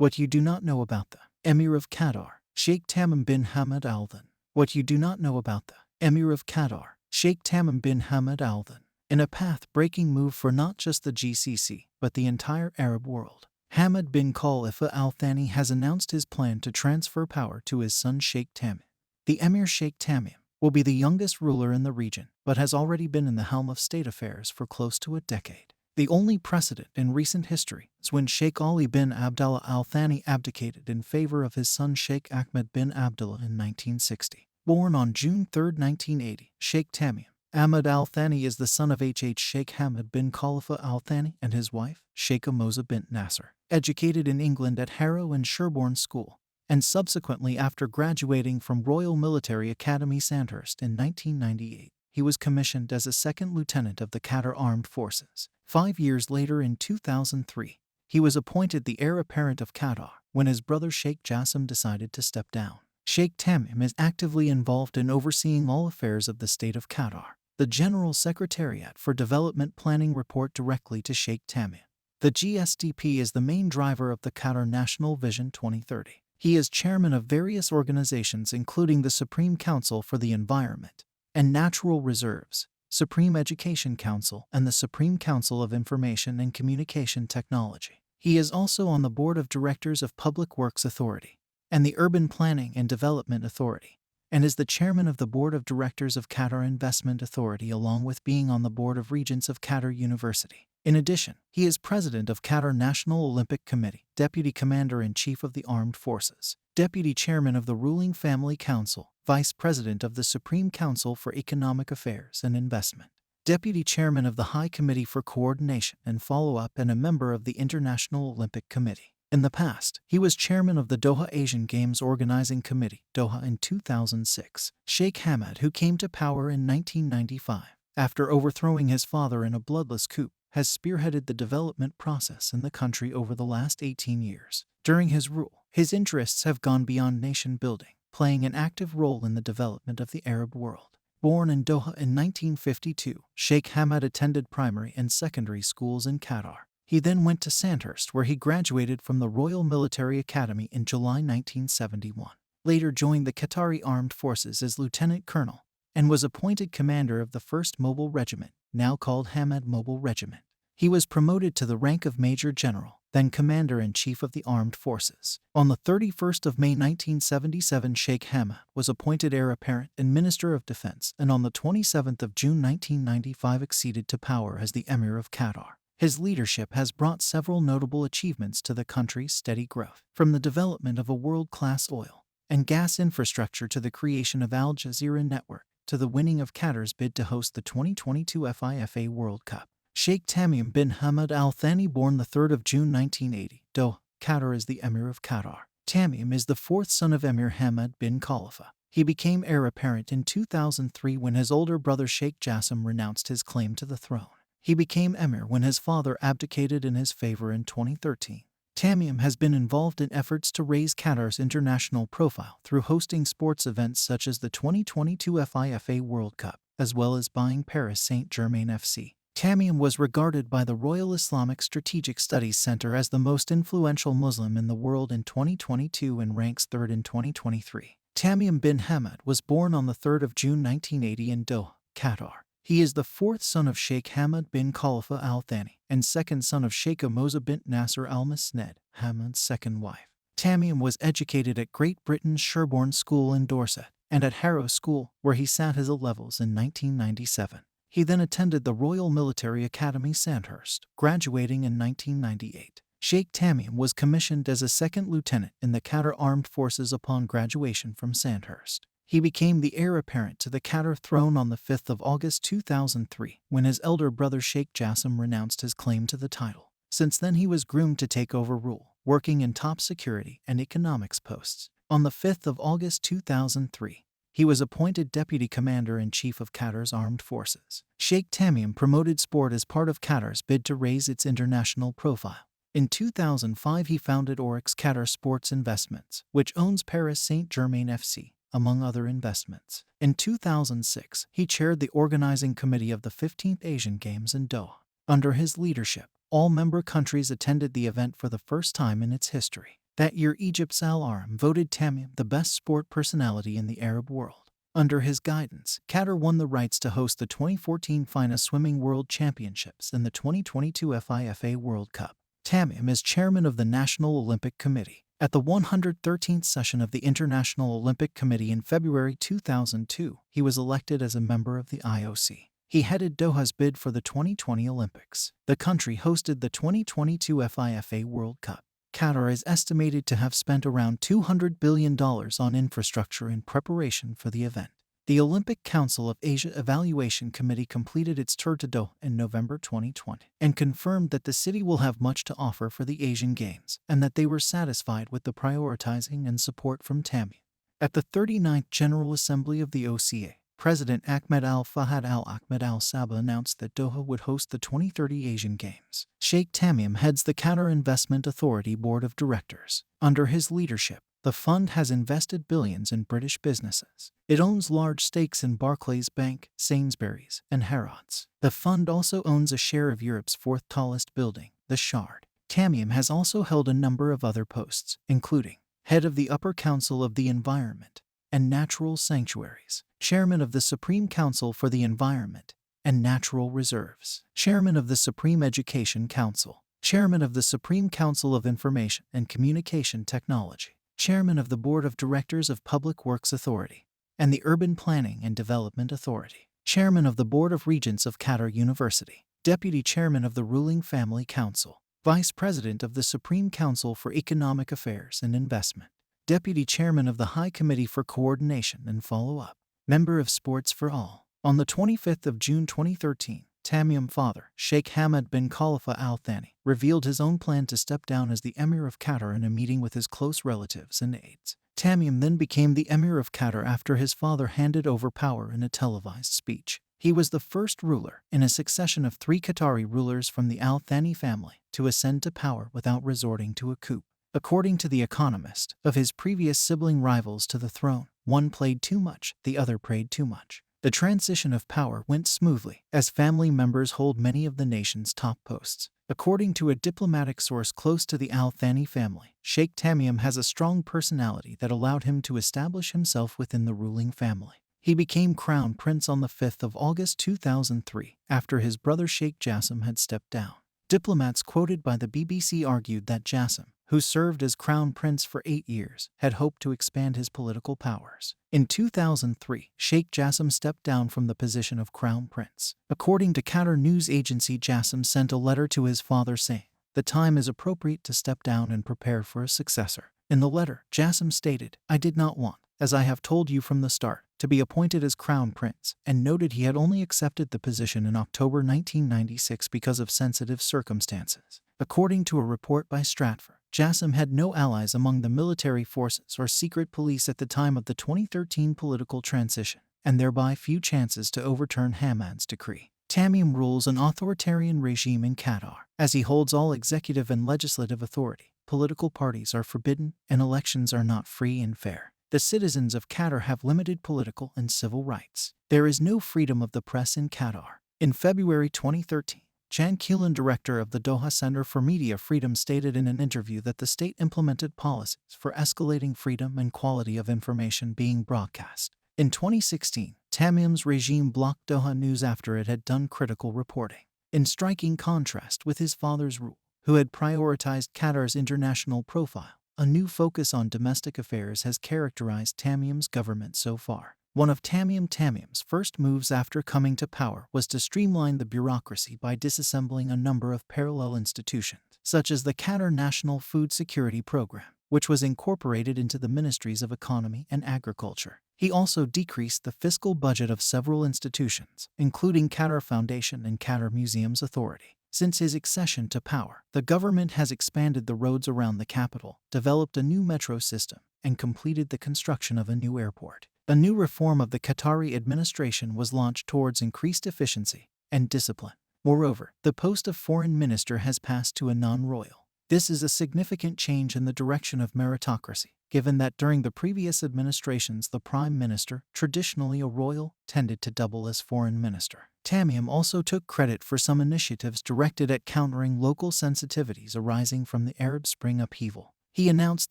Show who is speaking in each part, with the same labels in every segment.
Speaker 1: What you do not know about the Emir of Qatar, Sheikh Tamim bin Hamad Al Thani. What you do not know about the Emir of Qatar, Sheikh Tamim bin Hamad Al Thani. In a path-breaking move for not just the GCC, but the entire Arab world, Hamad bin Khalifa Al Thani has announced his plan to transfer power to his son Sheikh Tamim. The Emir Sheikh Tamim will be the youngest ruler in the region, but has already been in the helm of state affairs for close to a decade. The only precedent in recent history is when Sheikh Ali bin Abdullah Al Thani abdicated in favor of his son Sheikh Ahmed bin Abdullah in 1960. Born on June 3, 1980, Sheikh Tamim Ahmad Al Thani is the son of Sheikh Hamad bin Khalifa Al Thani and his wife, Sheikha Moza bint Nasser. Educated in England at Harrow and Sherborne School, and subsequently after graduating from Royal Military Academy Sandhurst in 1998, he was commissioned as a second lieutenant of the Qatar Armed Forces. 5 years later in 2003, he was appointed the heir apparent of Qatar when his brother Sheikh Jassim decided to step down. Sheikh Tamim is actively involved in overseeing all affairs of the state of Qatar. The General Secretariat for Development Planning report directly to Sheikh Tamim. The GSDP is the main driver of the Qatar National Vision 2030. He is chairman of various organizations including the Supreme Council for the Environment and Natural Reserves, Supreme Education Council, and the Supreme Council of Information and Communication Technology. He is also on the board of directors of Public Works Authority and the Urban Planning and Development Authority, and is the chairman of the board of directors of Qatar Investment Authority along with being on the board of regents of Qatar University. In addition, he is president of Qatar National Olympic Committee, deputy commander-in-chief of the Armed Forces, deputy chairman of the ruling Family Council, vice president of the Supreme Council for Economic Affairs and Investment, deputy chairman of the High Committee for Coordination and Follow-up, and a member of the International Olympic Committee. In the past, he was chairman of the Doha Asian Games Organizing Committee, Doha, in 2006. Sheikh Hamad, who came to power in 1995 after overthrowing his father in a bloodless coup, has spearheaded the development process in the country over the last 18 years. During his rule, his interests have gone beyond nation building, playing an active role in the development of the Arab world. Born in Doha in 1952, Sheikh Hamad attended primary and secondary schools in Qatar. He then went to Sandhurst, where he graduated from the Royal Military Academy in July 1971. Later joined the Qatari Armed Forces as lieutenant colonel and was appointed commander of the 1st Mobile Regiment, now called Hamad Mobile Regiment. He was promoted to the rank of Major General, then Commander-in-Chief of the Armed Forces. On the 31st of May 1977, Sheikh Hamad was appointed heir apparent and Minister of Defense, and on the 27th of June 1995 acceded to power as the Emir of Qatar. His leadership has brought several notable achievements to the country's steady growth, from the development of a world-class oil and gas infrastructure to the creation of Al Jazeera Network, to the winning of Qatar's bid to host the 2022 FIFA World Cup. Sheikh Tamim bin Hamad Al Thani, born the 3rd of June 1980, Doha, Qatar, is the Emir of Qatar. Tamim is the 4th son of Emir Hamad bin Khalifa. He became heir apparent in 2003 when his older brother Sheikh Jassim renounced his claim to the throne. He became emir when his father abdicated in his favor in 2013. Tamim has been involved in efforts to raise Qatar's international profile through hosting sports events such as the 2022 FIFA World Cup, as well as buying Paris Saint-Germain FC. Tamim was regarded by the Royal Islamic Strategic Studies Center as the most influential Muslim in the world in 2022 and ranks 3rd in 2023. Tamim bin Hamad was born on the 3rd of June 1980 in Doha, Qatar. He is the 4th son of Sheikh Hamad bin Khalifa Al Thani and 2nd son of Sheikha Moza bint Nasser Al Musnad, Hamad's second wife. Tamim was educated at Great Britain's Sherborne School in Dorset and at Harrow School, where he sat his A-levels in 1997. He then attended the Royal Military Academy Sandhurst, graduating in 1998. Sheikh Tamim was commissioned as a second lieutenant in the Qatar Armed Forces upon graduation from Sandhurst. He became the heir apparent to the Qatar throne on the 5th of August 2003 when his elder brother Sheikh Jassim renounced his claim to the title. Since then he was groomed to take over rule, working in top security and economics posts. On the 5th of August 2003, he was appointed Deputy Commander-in-Chief of Qatar's Armed Forces. Sheikh Tamim promoted sport as part of Qatar's bid to raise its international profile. In 2005 he founded Oryx Qatar Sports Investments, which owns Paris Saint-Germain FC, among other investments. In 2006, he chaired the organizing committee of the 15th Asian Games in Doha. Under his leadership, all member countries attended the event for the first time in its history. That year, Egypt's Al Aram voted Tamim the best sport personality in the Arab world. Under his guidance, Qatar won the rights to host the 2014 FINA Swimming World Championships and the 2022 FIFA World Cup. Tamim is chairman of the National Olympic Committee. At the 113th session of the International Olympic Committee in February 2002, he was elected as a member of the IOC. He headed Doha's bid for the 2020 Olympics. The country hosted the 2022 FIFA World Cup. Qatar is estimated to have spent around $200 billion on infrastructure in preparation for the event. The Olympic Council of Asia Evaluation Committee completed its tour to Doha in November 2020 and confirmed that the city will have much to offer for the Asian Games and that they were satisfied with the prioritizing and support from Tamim. At the 39th General Assembly of the OCA, President Ahmed Al-Fahad Al-Ahmed Al-Sabah announced that Doha would host the 2030 Asian Games. Sheikh Tamim heads the Qatar Investment Authority Board of Directors. Under his leadership, the fund has invested billions in British businesses. It owns large stakes in Barclays Bank, Sainsbury's, and Harrods. The fund also owns a share of Europe's fourth tallest building, the Shard. Tamim has also held a number of other posts, including head of the Upper Council of the Environment and Natural Sanctuaries, chairman of the Supreme Council for the Environment and Natural Reserves, chairman of the Supreme Education Council, chairman of the Supreme Council of Information and Communication Technology, chairman of the Board of Directors of Public Works Authority and the Urban Planning and Development Authority, chairman of the Board of Regents of Qatar University, deputy chairman of the Ruling Family Council, vice president of the Supreme Council for Economic Affairs and Investment, deputy chairman of the High Committee for Coordination and Follow-up, member of Sports for All. On the 25th of June 2013, Tamim's father, Sheikh Hamad bin Khalifa Al Thani, revealed his own plan to step down as the Emir of Qatar in a meeting with his close relatives and aides. Tamim then became the Emir of Qatar after his father handed over power in a televised speech. He was the first ruler in a succession of 3 Qatari rulers from the Al Thani family to ascend to power without resorting to a coup. According to The Economist, of his previous sibling rivals to the throne, one played too much, the other prayed too much. The transition of power went smoothly, as family members hold many of the nation's top posts. According to a diplomatic source close to the Al Thani family, Sheikh Tamim has a strong personality that allowed him to establish himself within the ruling family. He became crown prince on the 5th of August 2003, after his brother Sheikh Jassim had stepped down. Diplomats quoted by the BBC argued that Jassim, who served as crown prince for 8 years, had hoped to expand his political powers. In 2003, Sheikh Jassim stepped down from the position of crown prince. According to Qatar news agency, Jassim sent a letter to his father saying, "The time is appropriate to step down and prepare for a successor." In the letter, Jassim stated, "I did not want, as I have told you from the start, to be appointed as crown prince," and noted he had only accepted the position in October 1996 because of sensitive circumstances. According to a report by Stratfor, Jassim had no allies among the military forces or secret police at the time of the 2013 political transition, and thereby few chances to overturn Hamad's decree. Tamim rules an authoritarian regime in Qatar, as he holds all executive and legislative authority. Political parties are forbidden, and elections are not free and fair. The citizens of Qatar have limited political and civil rights. There is no freedom of the press in Qatar. In February 2013, Jan Keelan, director of the Doha Center for Media Freedom, stated in an interview that the state implemented policies for escalating freedom and quality of information being broadcast. In 2016, Tamim's regime blocked Doha News after it had done critical reporting. In striking contrast with his father's rule, who had prioritized Qatar's international profile, a new focus on domestic affairs has characterized Tamim's government so far. One of Tamim's first moves after coming to power was to streamline the bureaucracy by disassembling a number of parallel institutions, such as the Qatar National Food Security Program, which was incorporated into the Ministries of Economy and Agriculture. He also decreased the fiscal budget of several institutions, including Qatar Foundation and Qatar Museums Authority. Since his accession to power, the government has expanded the roads around the capital, developed a new metro system, and completed the construction of a new airport. A new reform of the Qatari administration was launched towards increased efficiency and discipline. Moreover, the post of foreign minister has passed to a non-royal. This is a significant change in the direction of meritocracy, given that during the previous administrations the prime minister, traditionally a royal, tended to double as foreign minister. Tamim also took credit for some initiatives directed at countering local sensitivities arising from the Arab Spring upheaval. He announced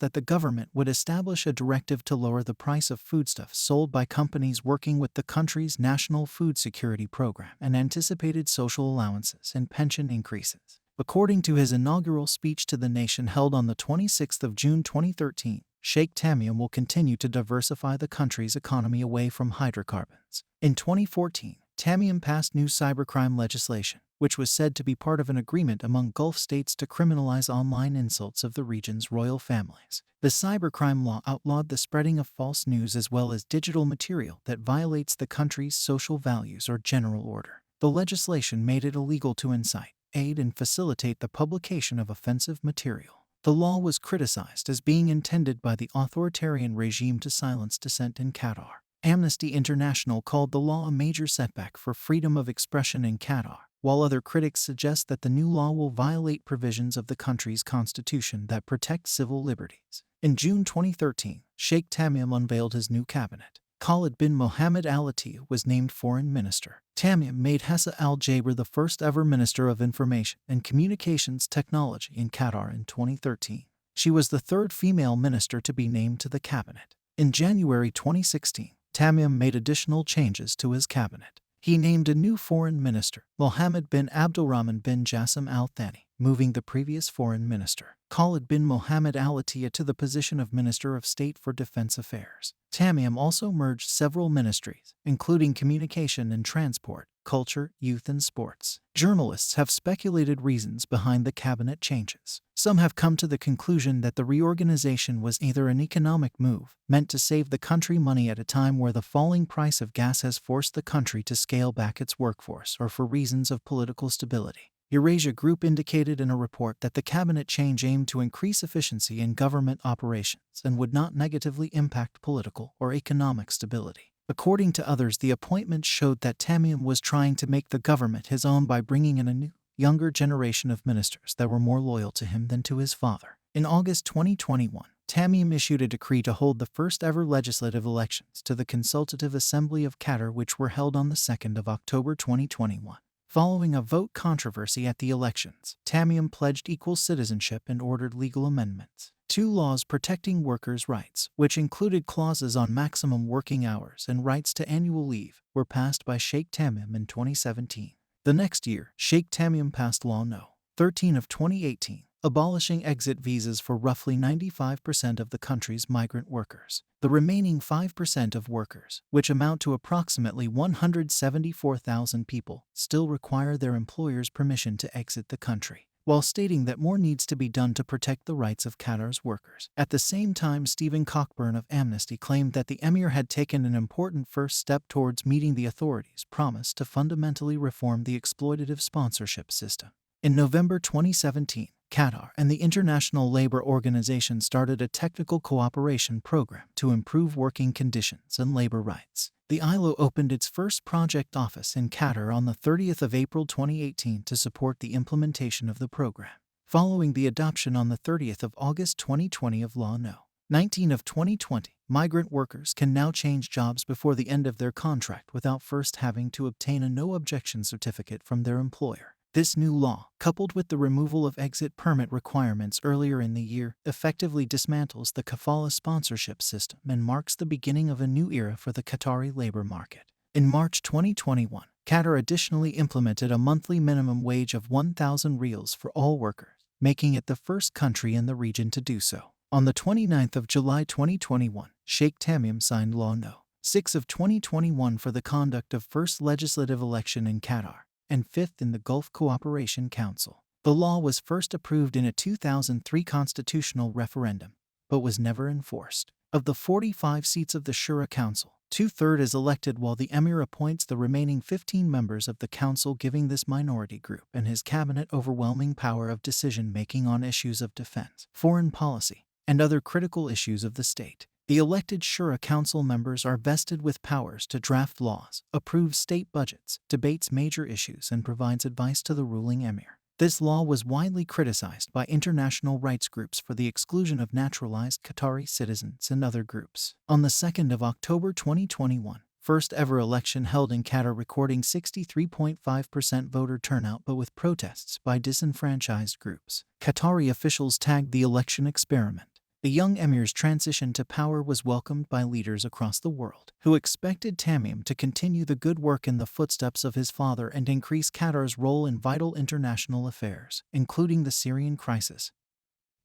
Speaker 1: that the government would establish a directive to lower the price of foodstuffs sold by companies working with the country's National Food Security Program and anticipated social allowances and pension increases. According to his inaugural speech to the nation held on the 26th of June 2013, Sheikh Tamim will continue to diversify the country's economy away from hydrocarbons. In 2014, Tamim passed new cybercrime legislation, which was said to be part of an agreement among Gulf states to criminalize online insults of the region's royal families. The cybercrime law outlawed the spreading of false news as well as digital material that violates the country's social values or general order. The legislation made it illegal to incite, aid, and facilitate the publication of offensive material. The law was criticized as being intended by the authoritarian regime to silence dissent in Qatar. Amnesty International called the law a major setback for freedom of expression in Qatar, while other critics suggest that the new law will violate provisions of the country's constitution that protect civil liberties. In June 2013, Sheikh Tamim unveiled his new cabinet. Khalid bin Mohammed Al Attiyah was named foreign minister. Tamim made Hessa Al Jaber the first ever Minister of Information and Communications Technology in Qatar in 2013. She was the third female minister to be named to the cabinet. In January 2016, Tamim made additional changes to his cabinet. He named a new foreign minister, Mohammed bin Abdulrahman bin Jassim Al Thani, moving the previous foreign minister, Khalid bin Mohammed Al Attiyah, to the position of Minister of State for Defense Affairs. Tamim also merged several ministries, including communication and transport, culture, youth, and sports. Journalists have speculated reasons behind the cabinet changes. Some have come to the conclusion that the reorganization was either an economic move, meant to save the country money at a time where the falling price of gas has forced the country to scale back its workforce, or for reasons of political stability. Eurasia Group indicated in a report that the cabinet change aimed to increase efficiency in government operations and would not negatively impact political or economic stability. According to others, the appointment showed that Tamim was trying to make the government his own by bringing in a new, younger generation of ministers that were more loyal to him than to his father. In August 2021, Tamim issued a decree to hold the first ever legislative elections to the Consultative Assembly of Qatar, which were held on the 2nd of October 2021. Following a vote controversy at the elections, Tamim pledged equal citizenship and ordered legal amendments. Two laws protecting workers' rights, which included clauses on maximum working hours and rights to annual leave, were passed by Sheikh Tamim in 2017. The next year, Sheikh Tamim passed Law No. 13 of 2018, abolishing exit visas for roughly 95% of the country's migrant workers. The remaining 5% of workers, which amount to approximately 174,000 people, still require their employer's permission to exit the country, while stating that more needs to be done to protect the rights of Qatar's workers. At the same time, Stephen Cockburn of Amnesty claimed that the Emir had taken an important first step towards meeting the authorities' promise to fundamentally reform the exploitative sponsorship system. In November 2017, Qatar and the International Labour Organization started a technical cooperation program to improve working conditions and labor rights. The ILO opened its first project office in Qatar on the 30th of April 2018 to support the implementation of the program. Following the adoption on the 30th of August 2020 of Law No. 19 of 2020, migrant workers can now change jobs before the end of their contract without first having to obtain a no-objection certificate from their employer. This new law, coupled with the removal of exit permit requirements earlier in the year, effectively dismantles the kafala sponsorship system and marks the beginning of a new era for the Qatari labor market. In March 2021, Qatar additionally implemented a monthly minimum wage of 1,000 riyals for all workers, making it the first country in the region to do so. On the 29th of July 2021, Sheikh Tamim signed Law No. 6 of 2021 for the conduct of first legislative election in Qatar, and fifth in the Gulf Cooperation Council. The law was first approved in a 2003 constitutional referendum, but was never enforced. Of the 45 seats of the Shura Council, 2/3 is elected, while the Emir appoints the remaining 15 members of the council, giving this minority group and his cabinet overwhelming power of decision-making on issues of defense, foreign policy, and other critical issues of the state. The elected Shura Council members are vested with powers to draft laws, approve state budgets, debates major issues, and provides advice to the ruling Emir. This law was widely criticized by international rights groups for the exclusion of naturalized Qatari citizens and other groups. On the 2nd of October 2021, first ever election held in Qatar, recording 63.5% voter turnout but with protests by disenfranchised groups. Qatari officials tagged the election experiment. The young emir's transition to power was welcomed by leaders across the world, who expected Tamim to continue the good work in the footsteps of his father and increase Qatar's role in vital international affairs, including the Syrian crisis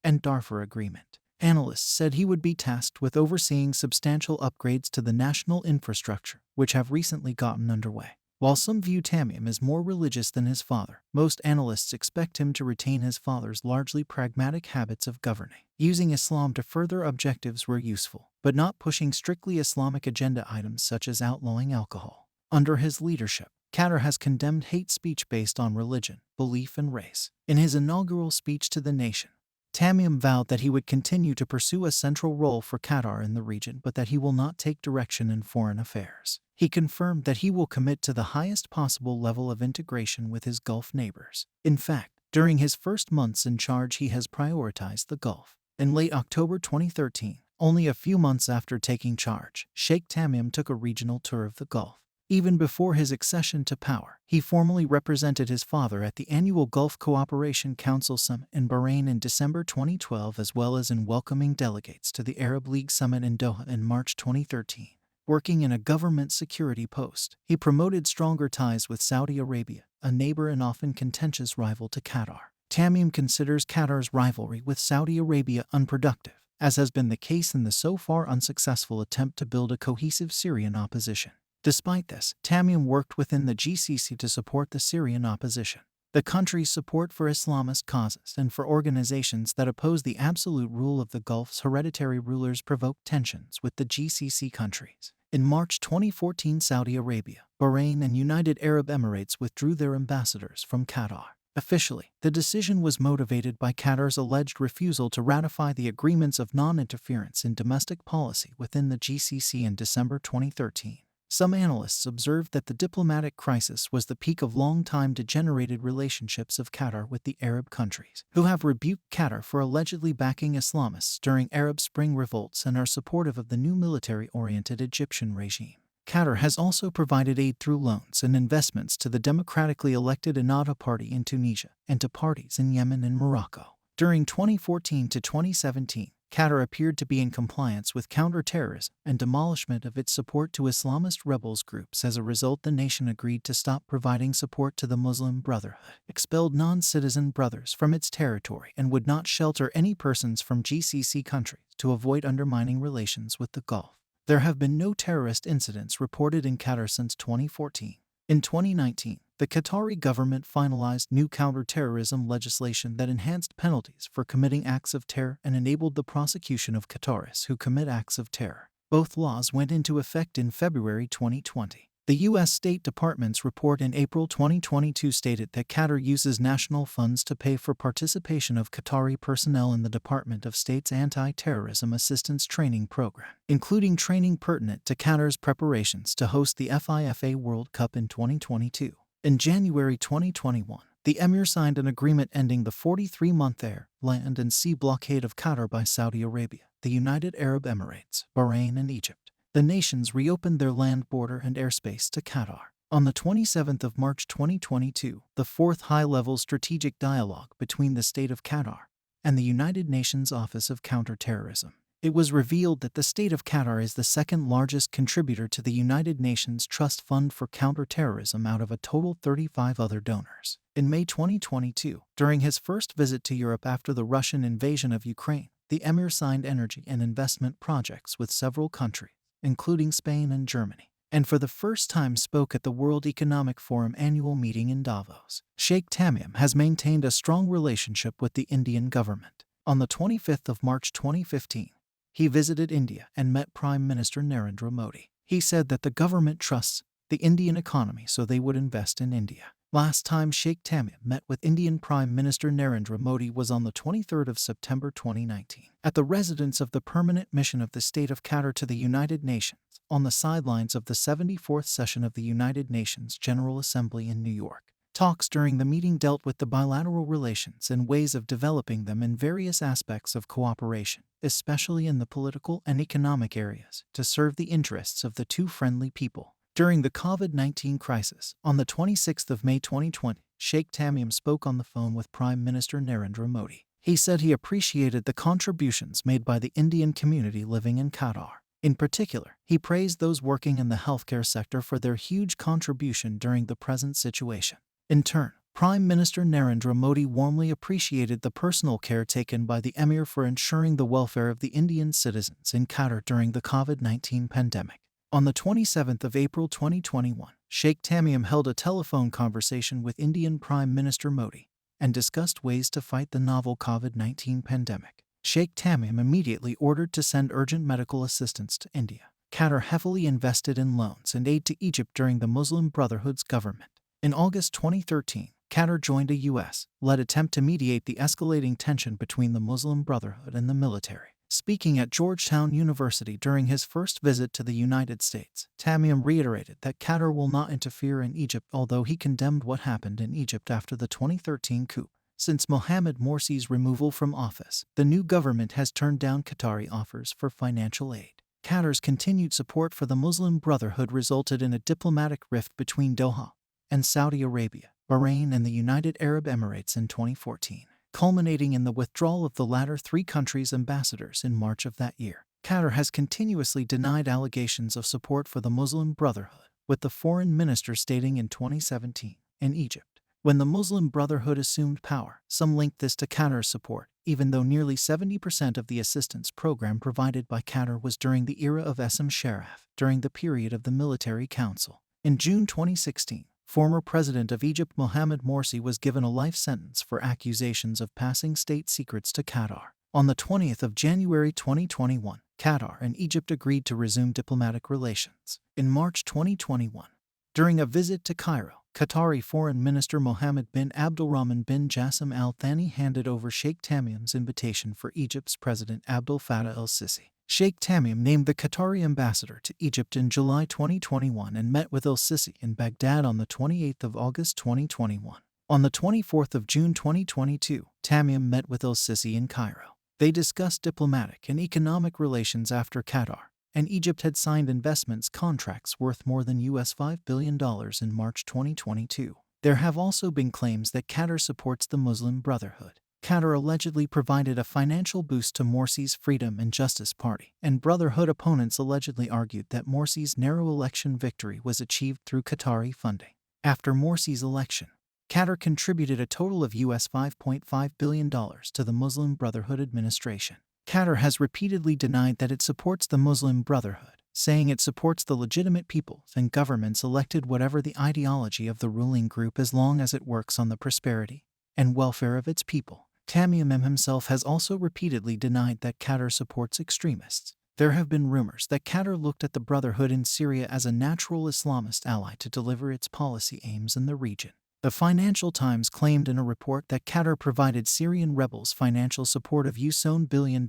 Speaker 1: and Darfur Agreement. Analysts said he would be tasked with overseeing substantial upgrades to the national infrastructure, which have recently gotten underway. While some view Tamim as more religious than his father, most analysts expect him to retain his father's largely pragmatic habits of governing, using Islam to further objectives where useful, but not pushing strictly Islamic agenda items such as outlawing alcohol. Under his leadership, Qatar has condemned hate speech based on religion, belief, and race. In his inaugural speech to the nation, Tamim vowed that he would continue to pursue a central role for Qatar in the region, but that he will not take direction in foreign affairs. He confirmed that he will commit to the highest possible level of integration with his Gulf neighbors. In fact, during his first months in charge, he has prioritized the Gulf. In late October 2013, only a few months after taking charge, Sheikh Tamim took a regional tour of the Gulf. Even before his accession to power, he formally represented his father at the annual Gulf Cooperation Council Summit in Bahrain in December 2012, as well as in welcoming delegates to the Arab League Summit in Doha in March 2013. Working in a government security post, he promoted stronger ties with Saudi Arabia, a neighbor and often contentious rival to Qatar. Tamim considers Qatar's rivalry with Saudi Arabia unproductive, as has been the case in the so far unsuccessful attempt to build a cohesive Syrian opposition. Despite this, Tamim worked within the GCC to support the Syrian opposition, the country's support for Islamist causes, and for organizations that oppose the absolute rule of the Gulf's hereditary rulers provoked tensions with the GCC countries. In March 2014, Saudi Arabia, Bahrain, and United Arab Emirates withdrew their ambassadors from Qatar. Officially, the decision was motivated by Qatar's alleged refusal to ratify the agreements of non-interference in domestic policy within the GCC in December 2013. Some analysts observed that the diplomatic crisis was the peak of long-time degenerated relationships of Qatar with the Arab countries, who have rebuked Qatar for allegedly backing Islamists during Arab Spring revolts and are supportive of the new military-oriented Egyptian regime. Qatar has also provided aid through loans and investments to the democratically elected Ennahda Party in Tunisia and to parties in Yemen and Morocco. During 2014 to 2017, Qatar appeared to be in compliance with counter-terrorism and demolishment of its support to Islamist rebels groups. As a result, the nation agreed to stop providing support to the Muslim Brotherhood, expelled non-citizen brothers from its territory, and would not shelter any persons from GCC countries to avoid undermining relations with the Gulf. There have been no terrorist incidents reported in Qatar since 2014. In 2019, the Qatari government finalized new counter-terrorism legislation that enhanced penalties for committing acts of terror and enabled the prosecution of Qataris who commit acts of terror. Both laws went into effect in February 2020. The U.S. State Department's report in April 2022 stated that Qatar uses national funds to pay for participation of Qatari personnel in the Department of State's anti-terrorism assistance training program, including training pertinent to Qatar's preparations to host the FIFA World Cup in 2022. In January 2021, the Emir signed an agreement ending the 43-month air, land, and sea blockade of Qatar by Saudi Arabia, the United Arab Emirates, Bahrain, and Egypt. The nations reopened their land border and airspace to Qatar. On the 27th of March 2022, the fourth high-level strategic dialogue between the State of Qatar and the United Nations Office of Counterterrorism. It was revealed that the State of Qatar is the second largest contributor to the United Nations Trust Fund for Counterterrorism out of a total 35 other donors. In May 2022, during his first visit to Europe after the Russian invasion of Ukraine, the Emir signed energy and investment projects with several countries, including Spain and Germany, and for the first time spoke at the World Economic Forum annual meeting in Davos. Sheikh Tamim has maintained a strong relationship with the Indian government. On the 25th of March 2015, he visited India and met Prime Minister Narendra Modi. He said that the government trusts the Indian economy, so they would invest in India. Last time Sheikh Tamim met with Indian Prime Minister Narendra Modi was on the 23rd of September 2019, at the residence of the Permanent Mission of the State of Qatar to the United Nations, on the sidelines of the 74th session of the United Nations General Assembly in New York. Talks during the meeting dealt with the bilateral relations and ways of developing them in various aspects of cooperation, especially in the political and economic areas, to serve the interests of the two friendly people. During the COVID-19 crisis, on the 26th of May 2020, Sheikh Tamim spoke on the phone with Prime Minister Narendra Modi. He said he appreciated the contributions made by the Indian community living in Qatar. In particular, he praised those working in the healthcare sector for their huge contribution during the present situation. In turn, Prime Minister Narendra Modi warmly appreciated the personal care taken by the Emir for ensuring the welfare of the Indian citizens in Qatar during the COVID-19 pandemic. On the 27th of April 2021, Sheikh Tamim held a telephone conversation with Indian Prime Minister Modi and discussed ways to fight the novel COVID-19 pandemic. Sheikh Tamim immediately ordered to send urgent medical assistance to India. Qatar heavily invested in loans and aid to Egypt during the Muslim Brotherhood's government. In August 2013, Qatar joined a U.S.-led attempt to mediate the escalating tension between the Muslim Brotherhood and the military. Speaking at Georgetown University during his first visit to the United States, Tamim reiterated that Qatar will not interfere in Egypt, although he condemned what happened in Egypt after the 2013 coup. Since Mohamed Morsi's removal from office, the new government has turned down Qatari offers for financial aid. Qatar's continued support for the Muslim Brotherhood resulted in a diplomatic rift between Doha and Saudi Arabia, Bahrain, and the United Arab Emirates in 2014, culminating in the withdrawal of the latter three countries' ambassadors in March of that year. Qatar has continuously denied allegations of support for the Muslim Brotherhood, with the foreign minister stating in 2017, in Egypt, when the Muslim Brotherhood assumed power, some linked this to Qatar's support, even though nearly 70% of the assistance program provided by Qatar was during the era of Esam Sharaf, during the period of the Military Council. In June 2016, former President of Egypt Mohamed Morsi was given a life sentence for accusations of passing state secrets to Qatar. On the 20th of January 2021, Qatar and Egypt agreed to resume diplomatic relations. In March 2021, during a visit to Cairo, Qatari Foreign Minister Mohammed bin Abdulrahman bin Jassim Al Thani handed over Sheikh Tamim's invitation for Egypt's President Abdel Fattah el-Sisi. Sheikh Tamim named the Qatari ambassador to Egypt in July 2021 and met with el-Sisi in Baghdad on the 28th of August 2021. On the 24th of June 2022, Tamim met with el-Sisi in Cairo. They discussed diplomatic and economic relations after Qatar and Egypt had signed investments contracts worth more than $5 billion in March 2022. There have also been claims that Qatar supports the Muslim Brotherhood. Qatar allegedly provided a financial boost to Morsi's Freedom and Justice Party, and Brotherhood opponents allegedly argued that Morsi's narrow election victory was achieved through Qatari funding. After Morsi's election, Qatar contributed a total of $5.5 billion to the Muslim Brotherhood administration. Qatar has repeatedly denied that it supports the Muslim Brotherhood, saying it supports the legitimate peoples and governments elected whatever the ideology of the ruling group as long as it works on the prosperity and welfare of its people. Tamim himself has also repeatedly denied that Qatar supports extremists. There have been rumors that Qatar looked at the Brotherhood in Syria as a natural Islamist ally to deliver its policy aims in the region. The Financial Times claimed in a report that Qatar provided Syrian rebels financial support of $1 billion,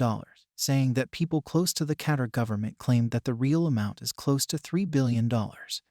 Speaker 1: saying that people close to the Qatar government claimed that the real amount is close to $3 billion.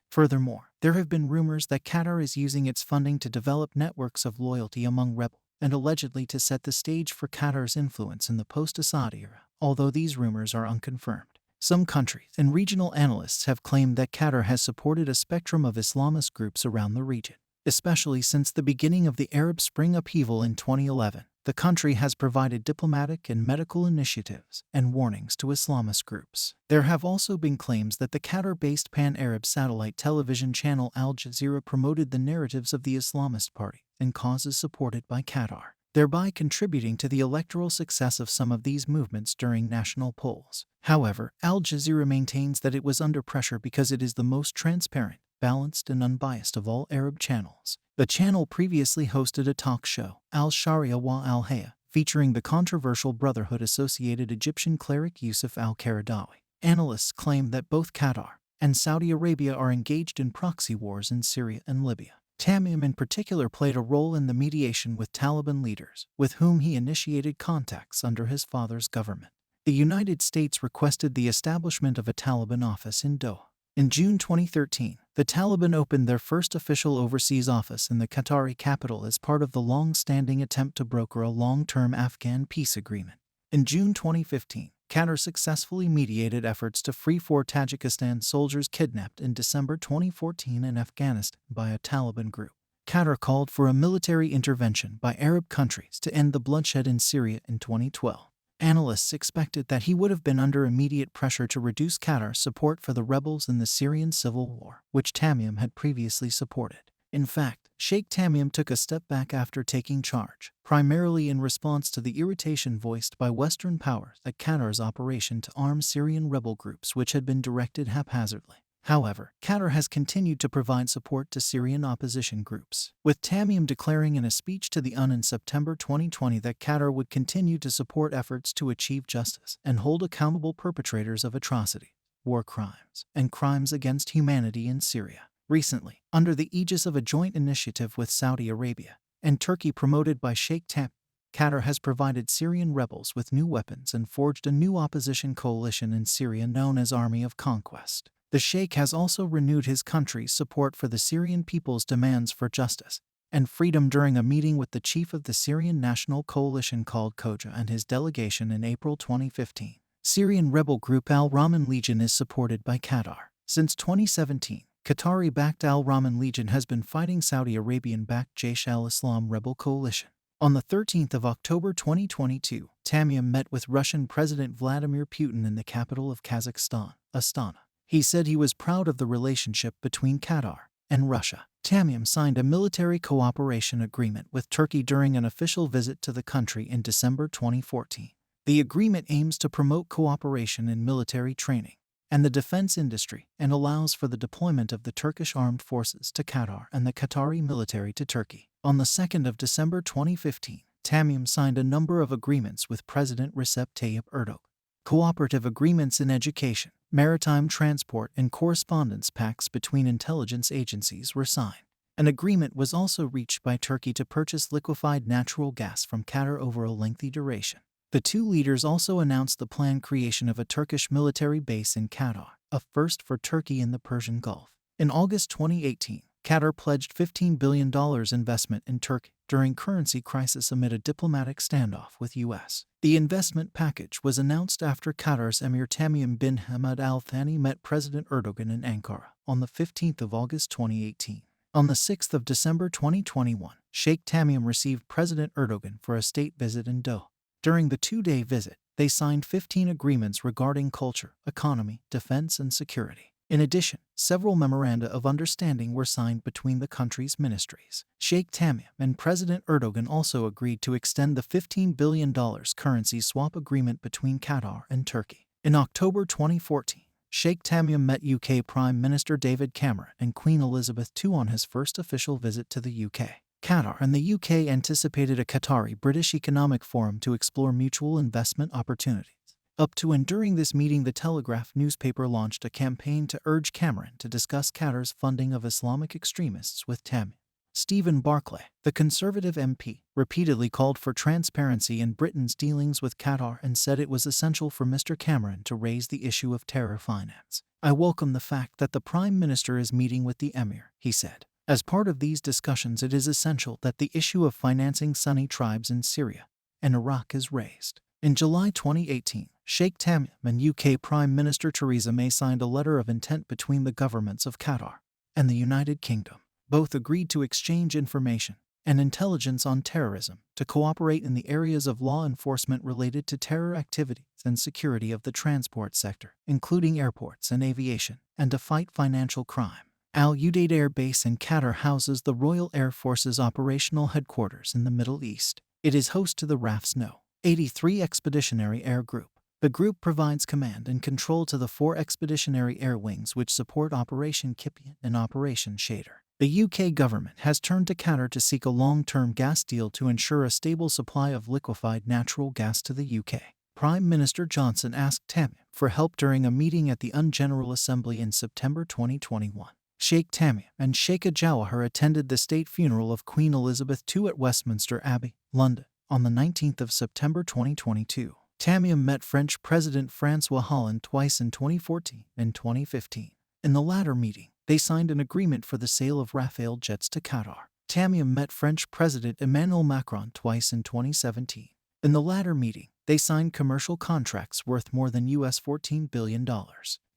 Speaker 1: Furthermore, there have been rumors that Qatar is using its funding to develop networks of loyalty among rebels and allegedly to set the stage for Qatar's influence in the post-Assad era, although these rumors are unconfirmed. Some countries and regional analysts have claimed that Qatar has supported a spectrum of Islamist groups around the region. Especially since the beginning of the Arab Spring upheaval in 2011, the country has provided diplomatic and medical initiatives and warnings to Islamist groups. There have also been claims that the Qatar-based pan-Arab satellite television channel Al Jazeera promoted the narratives of the Islamist Party and causes supported by Qatar, thereby contributing to the electoral success of some of these movements during national polls. However, Al Jazeera maintains that it was under pressure because it is the most transparent, balanced, and unbiased of all Arab channels. The channel previously hosted a talk show, Al-Sharia wa Al-Haya, featuring the controversial Brotherhood-associated Egyptian cleric Yusuf al-Qaradawi. Analysts claim that both Qatar and Saudi Arabia are engaged in proxy wars in Syria and Libya. Tamim in particular played a role in the mediation with Taliban leaders, with whom he initiated contacts under his father's government. The United States requested the establishment of a Taliban office in Doha. In June 2013, the Taliban opened their first official overseas office in the Qatari capital as part of the long-standing attempt to broker a long-term Afghan peace agreement. In June 2015, Qatar successfully mediated efforts to free 4 Tajikistan soldiers kidnapped in December 2014 in Afghanistan by a Taliban group. Qatar called for a military intervention by Arab countries to end the bloodshed in Syria in 2012. Analysts expected that he would have been under immediate pressure to reduce Qatar's support for the rebels in the Syrian civil war, which Tamim had previously supported. In fact, Sheikh Tamim took a step back after taking charge, primarily in response to the irritation voiced by Western powers at Qatar's operation to arm Syrian rebel groups, which had been directed haphazardly. However, Qatar has continued to provide support to Syrian opposition groups, with Tamim declaring in a speech to the UN in September 2020 that Qatar would continue to support efforts to achieve justice and hold accountable perpetrators of atrocity, war crimes, and crimes against humanity in Syria. Recently, under the aegis of a joint initiative with Saudi Arabia and Turkey promoted by Sheikh Tamim, Qatar has provided Syrian rebels with new weapons and forged a new opposition coalition in Syria known as Army of Conquest. The Sheikh has also renewed his country's support for the Syrian people's demands for justice and freedom during a meeting with the chief of the Syrian National Coalition called Koja and his delegation in April 2015. Syrian rebel group Al-Rahman Legion is supported by Qatar. Since 2017, Qatari-backed Al-Rahman Legion has been fighting Saudi Arabian-backed Jaish al-Islam rebel coalition. On the 13th of October 2022, Tamim met with Russian President Vladimir Putin in the capital of Kazakhstan, Astana. He said he was proud of the relationship between Qatar and Russia. Tamim signed a military cooperation agreement with Turkey during an official visit to the country in December 2014. The agreement aims to promote cooperation in military training and the defense industry and allows for the deployment of the Turkish armed forces to Qatar and the Qatari military to Turkey. On the 2nd of December 2015, Tamim signed a number of agreements with President Recep Tayyip Erdogan. Cooperative agreements in education, maritime transport, and correspondence pacts between intelligence agencies were signed. An agreement was also reached by Turkey to purchase liquefied natural gas from Qatar over a lengthy duration. The two leaders also announced the planned creation of a Turkish military base in Qatar, a first for Turkey in the Persian Gulf. In August 2018, Qatar pledged $15 billion investment in Turkey during currency crisis amid a diplomatic standoff with U.S. The investment package was announced after Qatar's Emir Tamim bin Hamad Al Thani met President Erdogan in Ankara on the 15th of August 2018. On the 6th of December 2021, Sheikh Tamim received President Erdogan for a state visit in Doha. During the two-day visit, they signed 15 agreements regarding culture, economy, defense, and security. In addition, several memoranda of understanding were signed between the country's ministries. Sheikh Tamim and President Erdogan also agreed to extend the $15 billion currency swap agreement between Qatar and Turkey. In October 2014, Sheikh Tamim met UK Prime Minister David Cameron and Queen Elizabeth II on his first official visit to the UK. Qatar and the UK anticipated a Qatari-British economic forum to explore mutual investment opportunities. Up to and during this meeting, the Telegraph newspaper launched a campaign to urge Cameron to discuss Qatar's funding of Islamic extremists with Tamim. Stephen Barclay, the Conservative MP, repeatedly called for transparency in Britain's dealings with Qatar and said it was essential for Mr. Cameron to raise the issue of terror finance. "I welcome the fact that the Prime Minister is meeting with the Emir," he said. "As part of these discussions, it is essential that the issue of financing Sunni tribes in Syria and Iraq is raised." In July 2018, Sheikh Tamim and UK Prime Minister Theresa May signed a letter of intent between the governments of Qatar and the United Kingdom. Both agreed to exchange information and intelligence on terrorism, to cooperate in the areas of law enforcement related to terror activities and security of the transport sector, including airports and aviation, and to fight financial crime. Al Udeid Air Base in Qatar houses the Royal Air Force's operational headquarters in the Middle East. It is host to the RAF's No. 83 Expeditionary Air Group. The group provides command and control to the 4 expeditionary air wings which support Operation Kipian and Operation Shader. The UK government has turned to Qatar to seek a long-term gas deal to ensure a stable supply of liquefied natural gas to the UK. Prime Minister Johnson asked Tamim for help during a meeting at the UN General Assembly in September 2021. Sheikh Tamim and Sheikh Jawahar attended the state funeral of Queen Elizabeth II at Westminster Abbey, London, on the 19th of September 2022. Tamim met French President François Hollande twice in 2014 and 2015. In the latter meeting, they signed an agreement for the sale of Rafale jets to Qatar. Tamim met French President Emmanuel Macron twice in 2017. In the latter meeting, they signed commercial contracts worth more than $14 billion.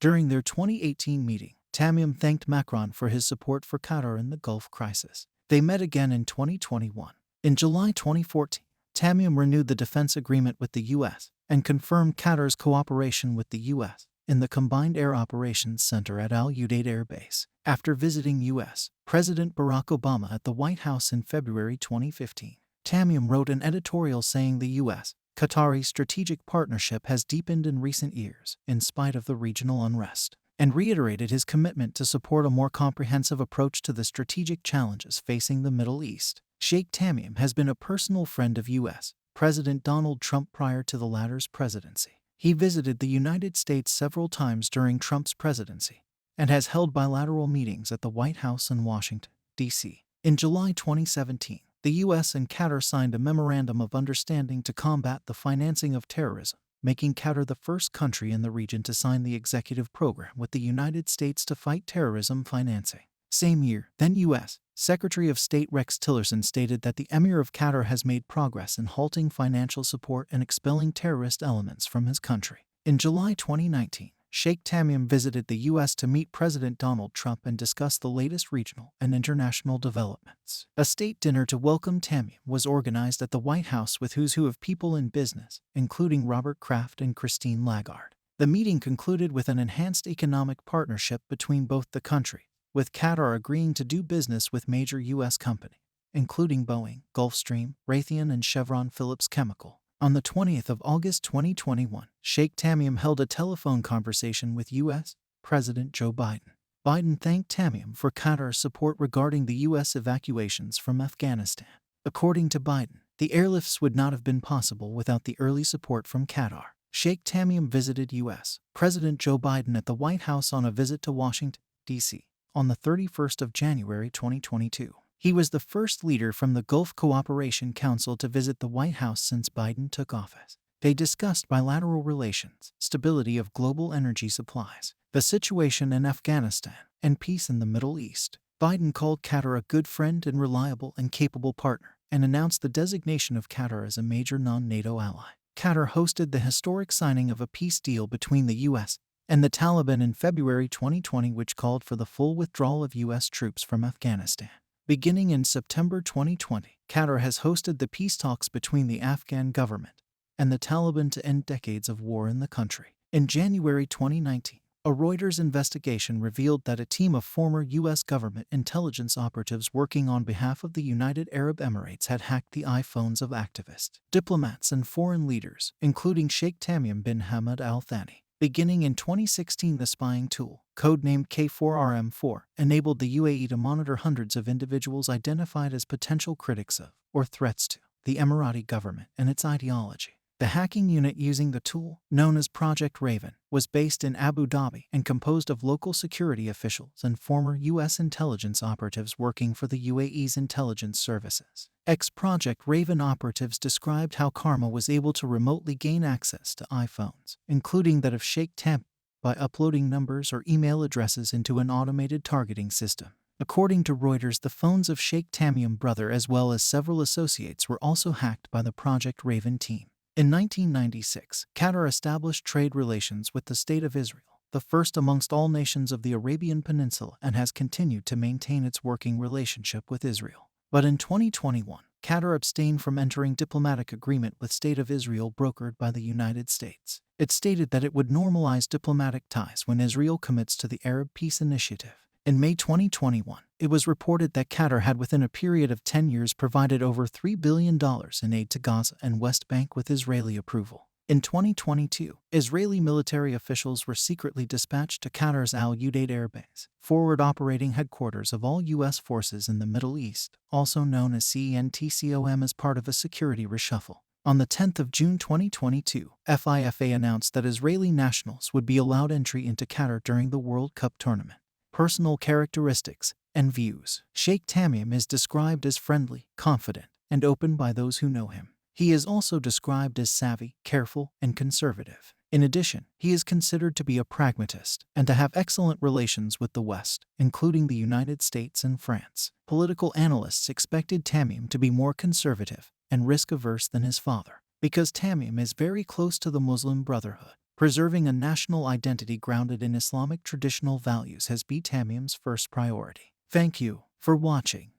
Speaker 1: During their 2018 meeting, Tamim thanked Macron for his support for Qatar in the Gulf crisis. They met again in 2021. In July 2014, Tamim renewed the defense agreement with the U.S. and confirmed Qatar's cooperation with the U.S. in the Combined Air Operations Center at Al Udeid Air Base. After visiting U.S. President Barack Obama at the White House in February 2015, Tamim wrote an editorial saying the U.S.-Qatari strategic partnership has deepened in recent years in spite of the regional unrest, and reiterated his commitment to support a more comprehensive approach to the strategic challenges facing the Middle East. Sheikh Tamim has been a personal friend of U.S. President Donald Trump prior to the latter's presidency. He visited the United States several times during Trump's presidency and has held bilateral meetings at the White House in Washington, D.C. In July 2017, the U.S. and Qatar signed a memorandum of understanding to combat the financing of terrorism, making Qatar the first country in the region to sign the executive program with the United States to fight terrorism financing. Same year, then U.S. Secretary of State Rex Tillerson stated that the Emir of Qatar has made progress in halting financial support and expelling terrorist elements from his country. In July 2019, Sheikh Tamim visited the U.S. to meet President Donald Trump and discuss the latest regional and international developments. A state dinner to welcome Tamim was organized at the White House with who's who of people in business, including Robert Kraft and Christine Lagarde. The meeting concluded with an enhanced economic partnership between both the countries, with Qatar agreeing to do business with major U.S. companies, including Boeing, Gulfstream, Raytheon, and Chevron Phillips Chemical. On the 20th of August 2021, Sheikh Tamim held a telephone conversation with U.S. President Joe Biden. Biden thanked Tamim for Qatar's support regarding the U.S. evacuations from Afghanistan. According to Biden, the airlifts would not have been possible without the early support from Qatar. Sheikh Tamim visited U.S. President Joe Biden at the White House on a visit to Washington, D.C. on the 31st of January 2022. He was the first leader from the Gulf Cooperation Council to visit the White House since Biden took office. They discussed bilateral relations, stability of global energy supplies, the situation in Afghanistan, and peace in the Middle East. Biden called Qatar a good friend and reliable and capable partner, and announced the designation of Qatar as a major non-NATO ally. Qatar hosted the historic signing of a peace deal between the U.S. and the Taliban in February 2020, which called for the full withdrawal of U.S. troops from Afghanistan. Beginning in September 2020, Qatar has hosted the peace talks between the Afghan government and the Taliban to end decades of war in the country. In January 2019, a Reuters investigation revealed that a team of former U.S. government intelligence operatives working on behalf of the United Arab Emirates had hacked the iPhones of activists, diplomats, and foreign leaders, including Sheikh Tamim bin Hamad Al Thani. Beginning in 2016, the spying tool, codenamed K4RM4, enabled the UAE to monitor hundreds of individuals identified as potential critics of, or threats to, the Emirati government and its ideology. The hacking unit using the tool, known as Project Raven, was based in Abu Dhabi and composed of local security officials and former U.S. intelligence operatives working for the UAE's intelligence services. Ex-Project Raven operatives described how Karma was able to remotely gain access to iPhones, including that of Sheikh Tamim, by uploading numbers or email addresses into an automated targeting system. According to Reuters, the phones of Sheikh Tamim's brother as well as several associates were also hacked by the Project Raven team. In 1996, Qatar established trade relations with the State of Israel, the first amongst all nations of the Arabian Peninsula, and has continued to maintain its working relationship with Israel. But in 2021, Qatar abstained from entering diplomatic agreement with State of Israel brokered by the United States. It stated that it would normalize diplomatic ties when Israel commits to the Arab Peace Initiative. In May 2021, it was reported that Qatar had within a period of 10 years provided over $3 billion in aid to Gaza and West Bank with Israeli approval. In 2022, Israeli military officials were secretly dispatched to Qatar's Al Udeid Air Base, forward operating headquarters of all U.S. forces in the Middle East, also known as CENTCOM, as part of a security reshuffle. On the 10th of June 2022, FIFA announced that Israeli nationals would be allowed entry into Qatar during the World Cup tournament. Personal characteristics and views. Sheikh Tamim is described as friendly, confident, and open by those who know him. He is also described as savvy, careful, and conservative. In addition, he is considered to be a pragmatist and to have excellent relations with the West, including the United States and France. Political analysts expected Tamim to be more conservative and risk-averse than his father, because Tamim is very close to the Muslim Brotherhood. Preserving a national identity grounded in Islamic traditional values has been Tamim's first priority. Thank you for watching.